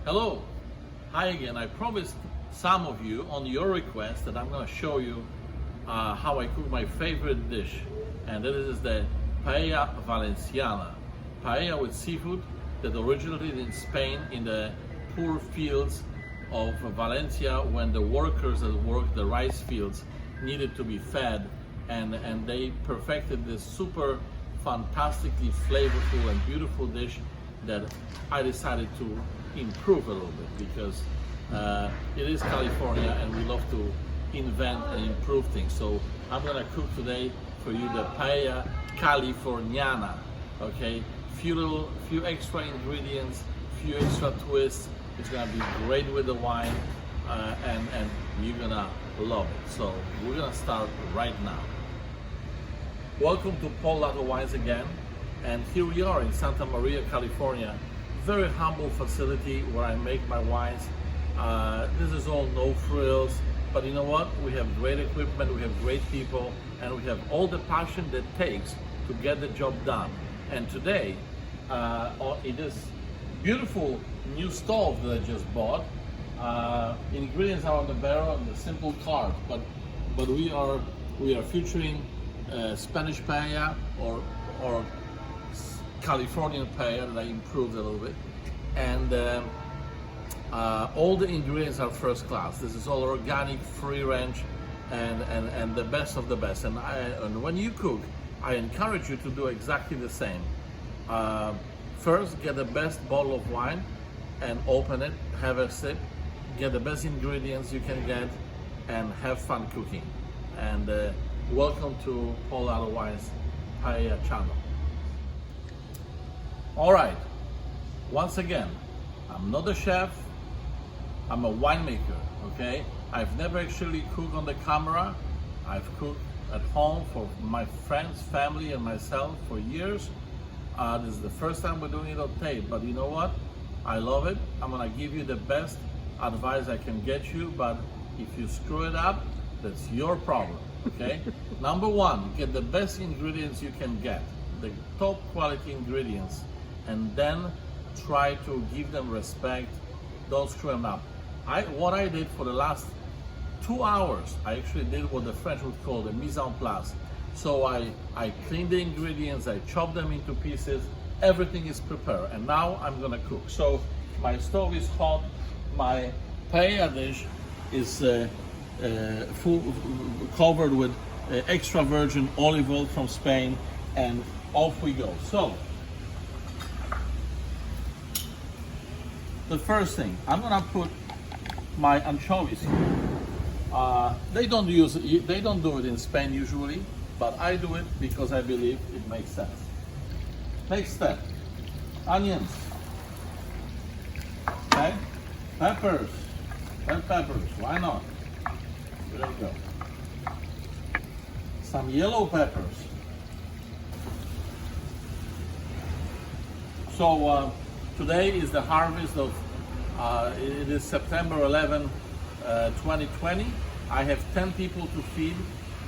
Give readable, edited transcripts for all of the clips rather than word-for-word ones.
Hello, hi again. I promised some of you on your request that I'm going to show you how I cook my favorite dish, and that is the Paella Valenciana. Paella with seafood that originated in Spain in the poor fields of Valencia when the workers that worked the rice fields needed to be fed, and they perfected this super fantastically flavorful and beautiful dish that I decided to improve a little bit because it is California and we love to invent and improve things. So I'm gonna cook today for you the Paella Californiana. Okay, few extra ingredients, few extra twists. It's gonna be great with the wine, and you're gonna love it. So we're gonna start right now. Welcome to Lato Wines again, and here we are in Santa Maria, California. Very humble facility where I make my wines. This is all no frills, but you know what? We have great equipment, we have great people, and we have all the passion that it takes to get the job done. And today, in this beautiful new stove that I just bought, ingredients are on the barrel and the simple card, but we are featuring Spanish paella or Californian paella that I improved a little bit, and all the ingredients are first class. This is all organic, free range, and the best of the best. And when you cook, I encourage you to do exactly the same. First, get the best bottle of wine and open it, have a sip, get the best ingredients you can get, and have fun cooking. And welcome to Lato Wines Paella channel. All right, once again, I'm not a chef, I'm a winemaker, okay? I've never actually cooked on the camera. I've cooked at home for my friends, family, and myself for years. This is the first time we're doing it on tape, but you know what? I love it. I'm gonna give you the best advice I can get you, but if you screw it up, that's your problem, okay? Number one, get the best ingredients you can get, the top quality ingredients, and then try to give them respect. Don't screw them up. What I did for the last 2 hours, I actually did what the French would call the mise en place. So I cleaned the ingredients, I chopped them into pieces, everything is prepared, and now I'm gonna cook. So my stove is hot, my paella dish is covered with extra virgin olive oil from Spain, and off we go. So the first thing, I'm gonna put my anchovies here. They don't do it in Spain usually, but I do it because I believe it makes sense. Next step, onions, okay, peppers, red peppers, why not? There we go. Some yellow peppers. So today is the harvest of, it is September 11, 2020. I have 10 people to feed.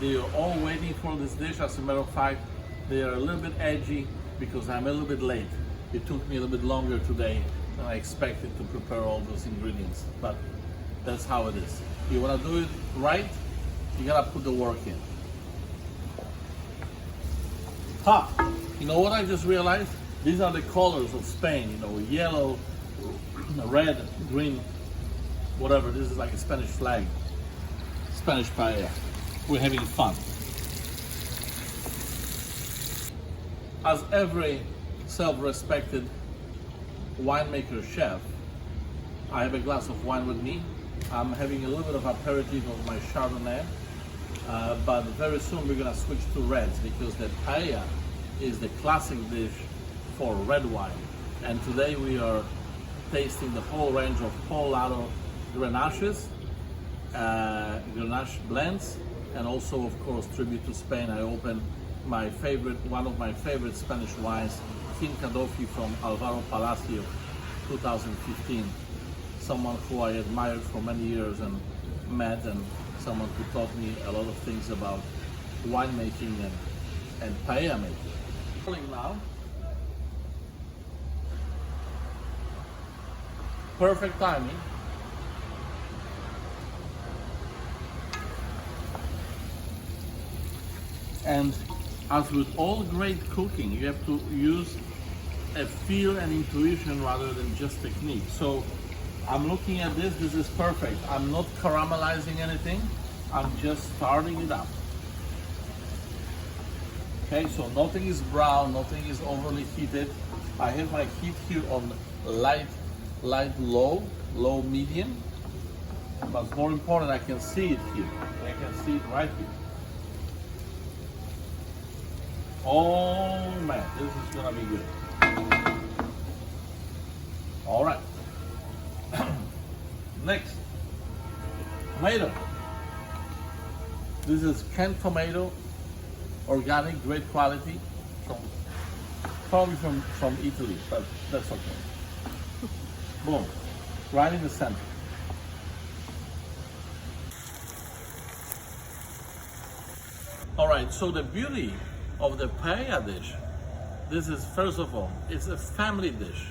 They are all waiting for this dish. As a matter of fact, they are a little bit edgy because I'm a little bit late. It took me a little bit longer today than I expected to prepare all those ingredients, but that's how it is. You wanna do it right, you gotta put the work in. You know what I just realized? These are the colors of Spain, you know, yellow, red, green, whatever. This is like a Spanish flag, Spanish paella. We're having fun. As every self-respected winemaker chef, I have a glass of wine with me. I'm having a little bit of aperitif of my Chardonnay, but very soon we're gonna switch to reds because the paella is the classic dish for red wine. And today we are tasting the whole range of Lato Grenaches, Grenache blends, and also of course tribute to Spain. I opened one of my favorite Spanish wines, Finca Dofi from Alvaro Palacio, 2015. Someone who I admired for many years and met, and someone who taught me a lot of things about winemaking and paella making. Now, Perfect timing. And as with all great cooking, you have to use a feel and intuition rather than just technique. So I'm looking at this, this is perfect. I'm not caramelizing anything, I'm just starting it up. Okay, so nothing is brown, nothing is overly heated. I have my heat here on light, low, medium. But more important, I can see it here. I can see it right here. Oh man, this is gonna be good. All right. Next, tomato. This is canned tomato, organic, great quality, probably from Italy, but that's okay. Boom, right in the center. All right, so the beauty of the paella dish, this is, first of all, it's a family dish,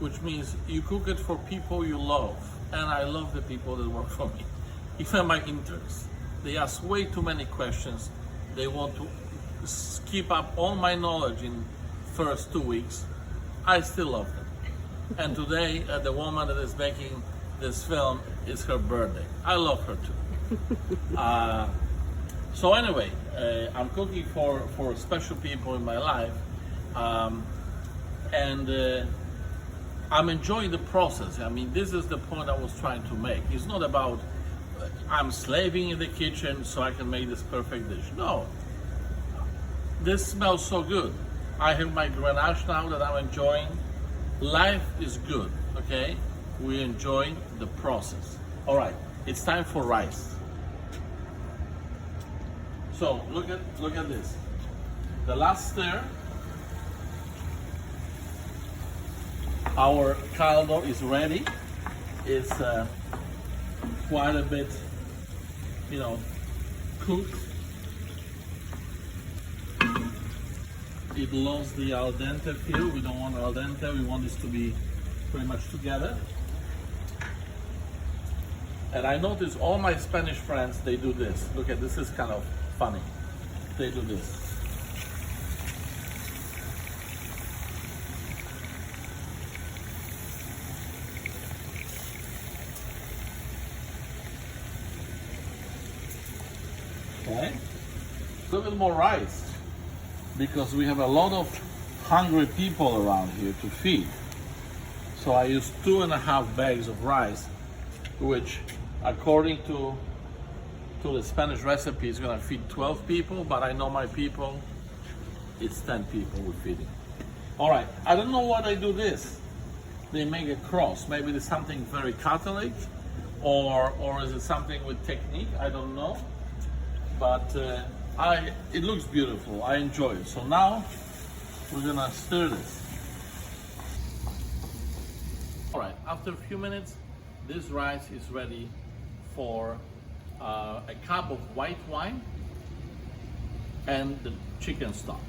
which means you cook it for people you love. And I love the people that work for me. Even my interns, they ask way too many questions. They want to keep up all my knowledge in first 2 weeks. I still love them. And today, the woman that is making this film, is her birthday. I love her too. So anyway, I'm cooking for special people in my life, and I'm enjoying the process. I mean, this is the point I was trying to make. It's not about I'm slaving in the kitchen so I can make this perfect dish. No, this smells so good. I have my Grenache now that I'm enjoying. Life is good, okay? We enjoy the process. All right, it's time for rice. So look at this. The last stir. Our caldo is ready. It's quite a bit, cooked. It loves the al dente feel. We don't want al dente. We want this to be pretty much together. And I notice all my Spanish friends, they do this. Look at this, is kind of funny. They do this. Okay, a little bit more rice because we have a lot of hungry people around here to feed. So I use 2.5 bags of rice, which according to the Spanish recipe is gonna feed 12 people, but I know my people, it's 10 people we're feeding. All right, I don't know why they do this. They make a cross. Maybe there's something very Catholic, or is it something with technique? I don't know. But it looks beautiful. I enjoy it. So now we're gonna stir this. All right, after a few minutes, this rice is ready for a cup of white wine and the chicken stock.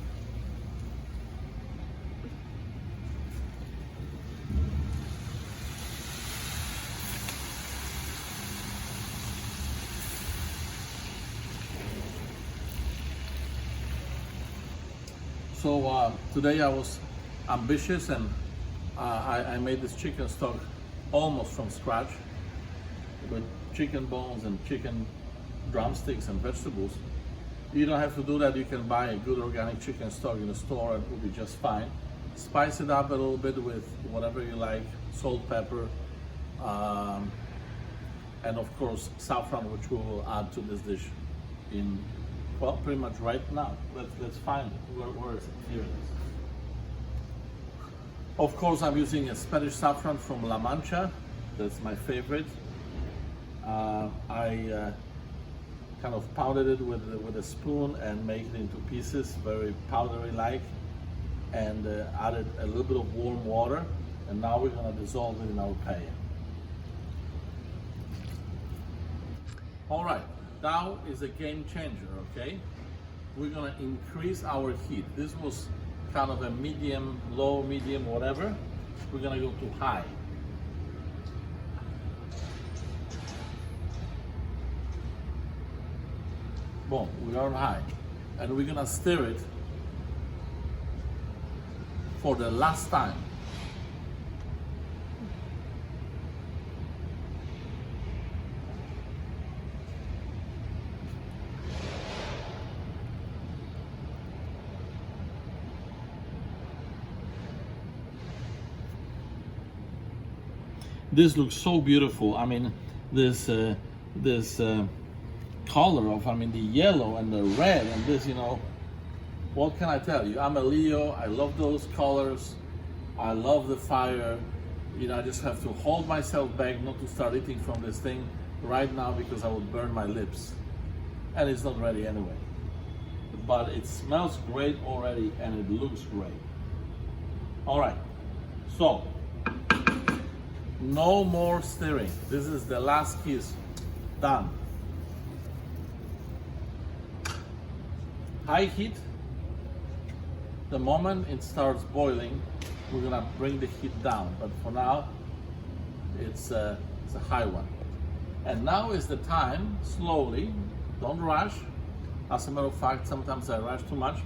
So today I was ambitious and I made this chicken stock almost from scratch with chicken bones and chicken drumsticks and vegetables. You don't have to do that. You can buy a good organic chicken stock in the store and it will be just fine. Spice it up a little bit with whatever you like, salt, pepper, and of course saffron, which we will add to this dish in, well, pretty much right now. Let's find it. Where is it? Here it is. Of course, I'm using a Spanish saffron from La Mancha. That's my favorite. I kind of pounded it with a spoon and made it into pieces, very powdery-like, and added a little bit of warm water. And now we're gonna dissolve it in our paella. All right, now is a game changer, okay? We're gonna increase our heat. This was kind of a medium, low, medium, whatever. We're gonna go to high. Boom, we are on high. And we're gonna stir it for the last time. This looks so beautiful. I mean, this color of, I mean, the yellow and the red and this, you know, what can I tell you? I'm a Leo. I love those colors. I love the fire. You know, I just have to hold myself back not to start eating from this thing right now because I will burn my lips. And it's not ready anyway. But it smells great already and it looks great. All right, so no more stirring. This is the last kiss. Done. High heat. The moment it starts boiling, we're gonna bring the heat down. But for now, it's a high one. And now is the time, slowly, don't rush. As a matter of fact, sometimes I rush too much.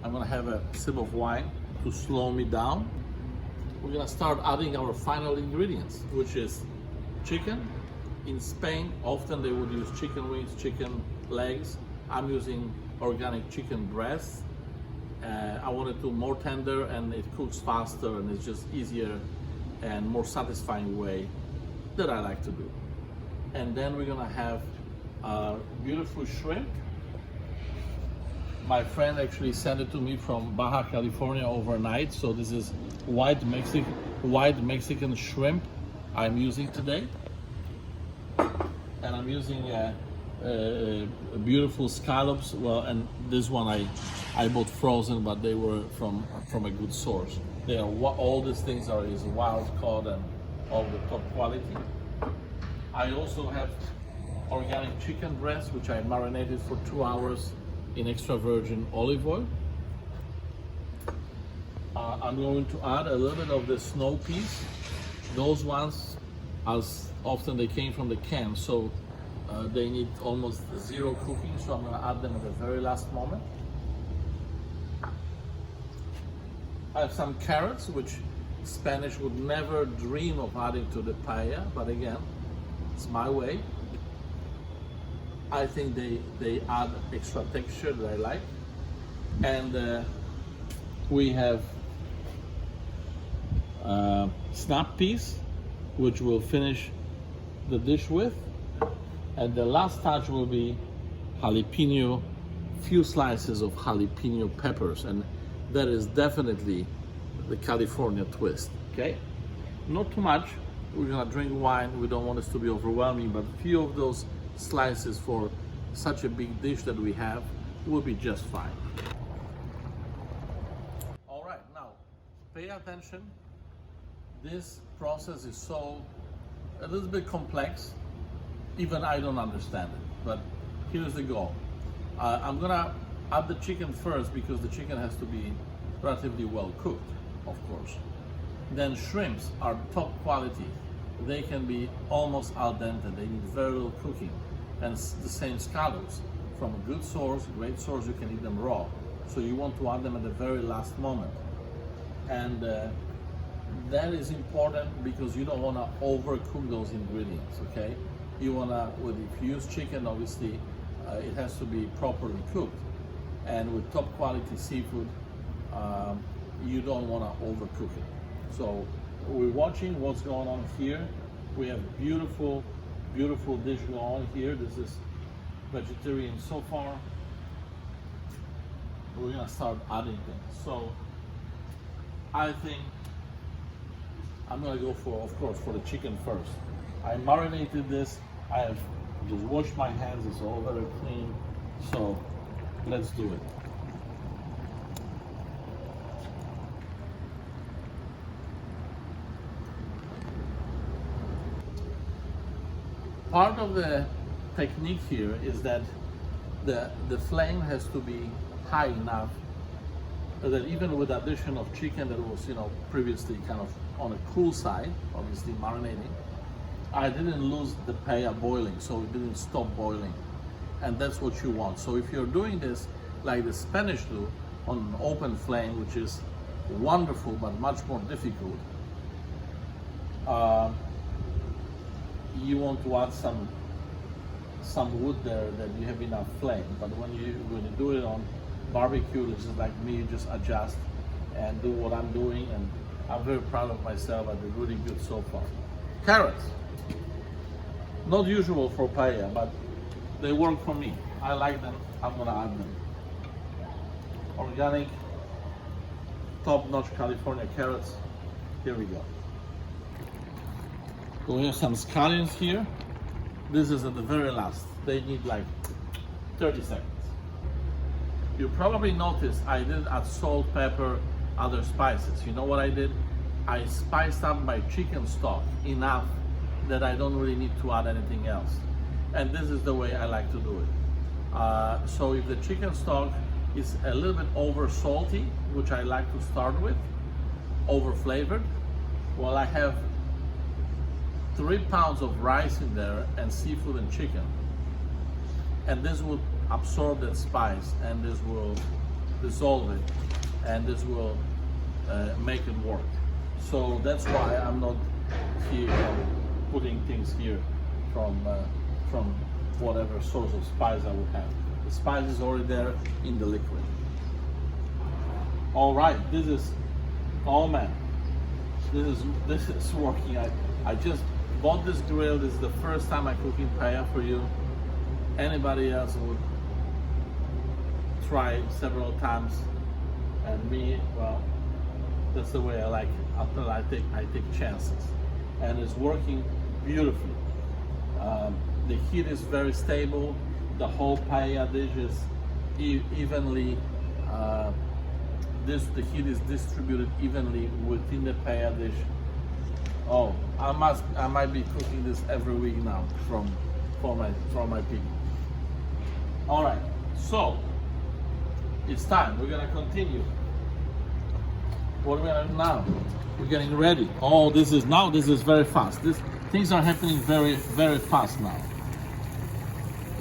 I'm gonna have a sip of wine to slow me down. We're gonna start adding our final ingredients, which is chicken. In Spain, often they would use chicken wings, chicken legs. I'm using organic chicken breast. I want it to more tender and it cooks faster and it's just easier and more satisfying way that I like to do. And then we're gonna have beautiful shrimp. My friend actually sent it to me from Baja California overnight. So this is white Mexican shrimp I'm using today. And I'm using beautiful scallops. Well, and this one I bought frozen, but they were from a good source. They are all these things is wild caught and of the top quality. I also have organic chicken breast, which I marinated for 2 hours in extra virgin olive oil. I'm going to add a little bit of the snow peas. Those ones, as often they came from the can, so they need almost zero cooking, so I'm going to add them at the very last moment. I have some carrots, which Spanish would never dream of adding to the paella, but again, it's my way. I think they add extra texture that I like. And we have snap peas, which we'll finish the dish with. And the last touch will be jalapeno, few slices of jalapeno peppers. And that is definitely the California twist, okay? Not too much. We're gonna drink wine. We don't want this to be overwhelming, but a few of those slices for such a big dish that we have will be just fine. All right, now pay attention. This process is a little bit complex. Even I don't understand it, but here's the goal. I'm gonna add the chicken first because the chicken has to be relatively well cooked, of course. Then shrimps are top quality. They can be almost al dente. They need very little cooking. And the same scallops. From a good source, great source, you can eat them raw. So you want to add them at the very last moment. And that is important because you don't want to overcook those ingredients, okay? You want to, if you use chicken, obviously, it has to be properly cooked. And with top quality seafood, you don't want to overcook it. So we're watching what's going on here. We have beautiful, beautiful dish going on here. This is vegetarian so far. We're gonna start adding things. So I think I'm gonna go for, of course, for the chicken first. I marinated this. I have just washed my hands. It's all very clean. So let's do it. Part of the technique here is that the flame has to be high enough that even with addition of chicken that was, previously kind of on a cool side, obviously marinating, I didn't lose the paella boiling, so it didn't stop boiling. and that's what you want. So if you're doing this like the Spanish do on an open flame, which is wonderful but much more difficult, you want to add some wood there that you have enough flame. But when you do it on barbecue, it's just like me, you just adjust and do what I'm doing, and I'm very proud of myself. I did really good so far. Carrots, not usual for paella, but they work for me. I like them, I'm gonna add them. Organic, top-notch California carrots. Here we go. We have some scallions here. This is at the very last. They need like 30 seconds. You probably noticed I didn't add salt, pepper, other spices. You know what I did? I spiced up my chicken stock enough that I don't really need to add anything else. And this is the way I like to do it. So if the chicken stock is a little bit over salty, which I like to start with, over flavored, well, I have 3 pounds of rice in there and seafood and chicken. And this will absorb that spice, and this will dissolve it, and this will make it work. So that's why I'm not here putting things here from whatever source of spice I would have. The spice is already there in the liquid. All right, this is, oh man, this is working. I just bought this grill. This is the first time I'm cooking paella for you. Anybody else would try several times, and me, well, that's the way I like it. Until I take chances, and it's working beautifully. The heat is very stable. The whole paella dish is evenly. The heat is distributed evenly within the paella dish. Oh, I might be cooking this every week now from my people. All right, so it's time. We're gonna continue. What are we gonna do now? We're getting ready. Oh, this is very fast. Things are happening very, very fast now.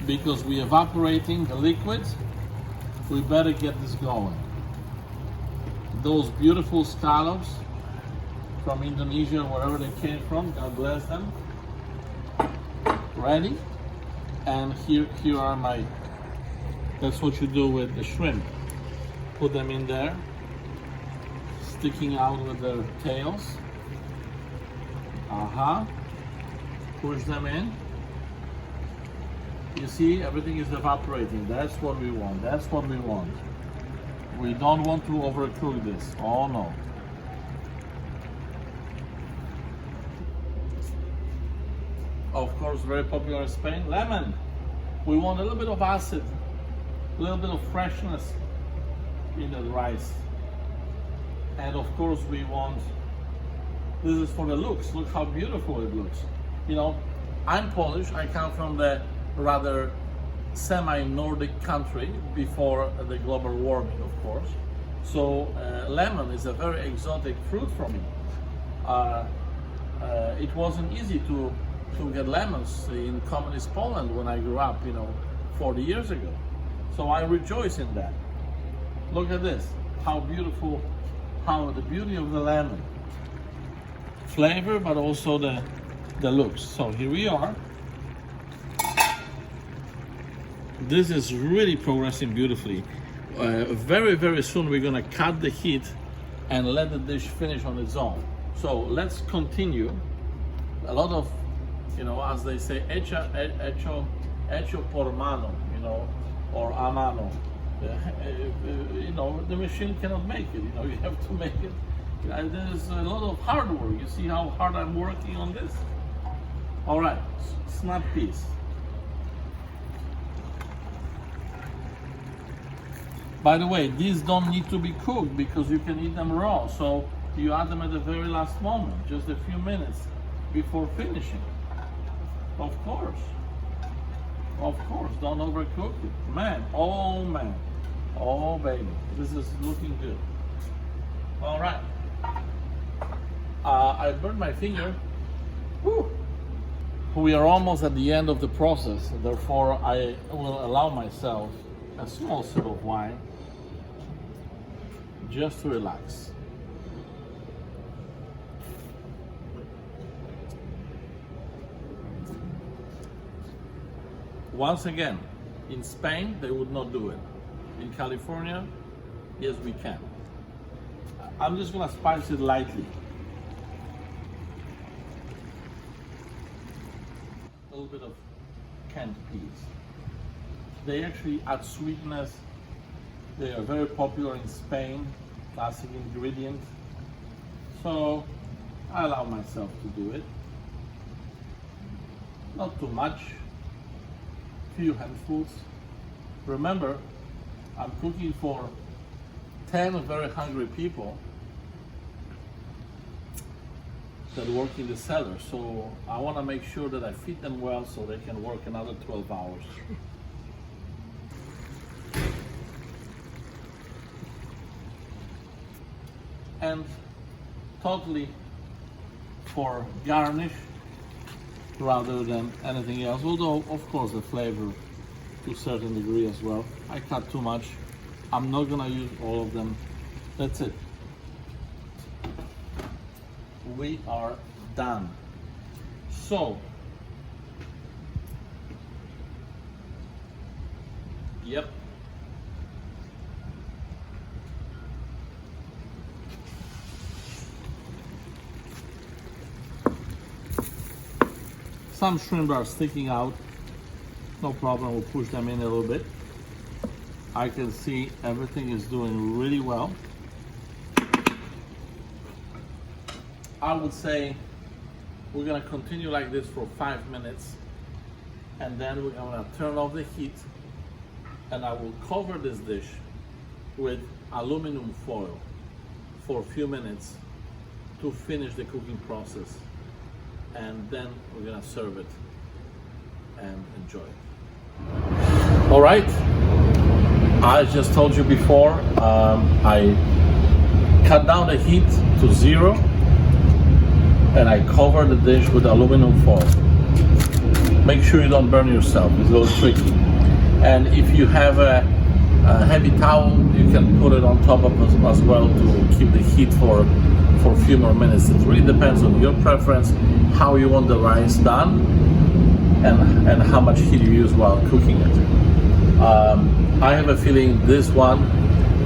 Because we're evaporating the liquid, we better get this going. Those beautiful scallops from Indonesia, wherever they came from, God bless them. Ready? And here are my, that's what you do with the shrimp. Put them in there, sticking out with their tails. Push them in. You see, everything is evaporating. That's what we want. That's what we want. We don't want to overcook this. Oh no. Of course, very popular in Spain, lemon. We want a little bit of acid, a little bit of freshness in the rice. And of course we want, this is for the looks. Look how beautiful it looks. You know, I'm Polish. I come from the rather semi-Nordic country before the global warming, of course. So lemon is a very exotic fruit for me. It wasn't easy to get lemons in communist Poland when I grew up, 40 years ago. So I rejoice in that. Look at this, how beautiful, how the beauty of the lemon. Flavor, but also the looks. So here we are. This is really progressing beautifully. Very, very soon we're gonna cut the heat and let the dish finish on its own. So let's continue. A lot of, as they say, hecho por mano, or a mano. The machine cannot make it. You have to make it. There's a lot of hard work. You see how hard I'm working on this? All right, snap piece. By the way, these don't need to be cooked because you can eat them raw. So you add them at the very last moment, just a few minutes before finishing. Of course, don't overcook it. Man, oh baby, this is looking good. All right, I burned my finger. Whew. We are almost at the end of the process, therefore I will allow myself a small sip of wine just to relax. Once again, in Spain they would not do it. In California, yes we can. I'm just gonna spice it lightly. A little bit of canned peas. They actually add sweetness. They are very popular in Spain, classic ingredient. So I allow myself to do it. Not too much, few handfuls. Remember, I'm cooking for 10 very hungry people that work in the cellar, so I want to make sure that I feed them well so they can work another 12 hours. And totally for garnish rather than anything else, although of course the flavor to a certain degree as well. I cut too much. I'm not gonna use all of them. That's it. We are done. So, yep. Some shrimp are sticking out. No problem, we'll push them in a little bit. I can see everything is doing really well. I would say we're gonna continue like this for 5 minutes, and then we're gonna turn off the heat, and I will cover this dish with aluminum foil for a few minutes to finish the cooking process, and then we're gonna serve it and enjoy it. All right, I just told you before, I cut down the heat to 0 and I cover the dish with aluminum foil. Make sure you don't burn yourself, it's a little tricky. And if you have a heavy towel, you can put it on top of it as well to keep the heat for a few more minutes. It really depends on your preference, how you want the rice done, and how much heat you use while cooking it. I have a feeling this one,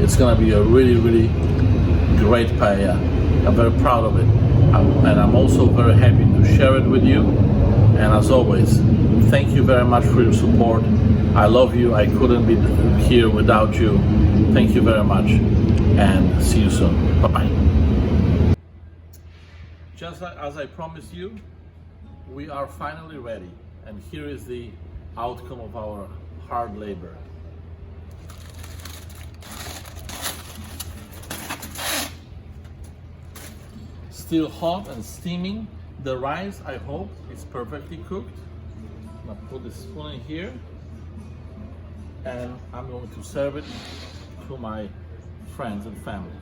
it's gonna be a really, really great paella. I'm very proud of it. And I'm also very happy to share it with you. And as always, thank you very much for your support. I love you. I couldn't be here without you. Thank you very much, and see you soon. Bye-bye. Just as I promised you, we are finally ready. And here is the outcome of our hard labor. Still hot and steaming. The rice, I hope, is perfectly cooked. I'm gonna put the spoon in here, and I'm going to serve it to my friends and family.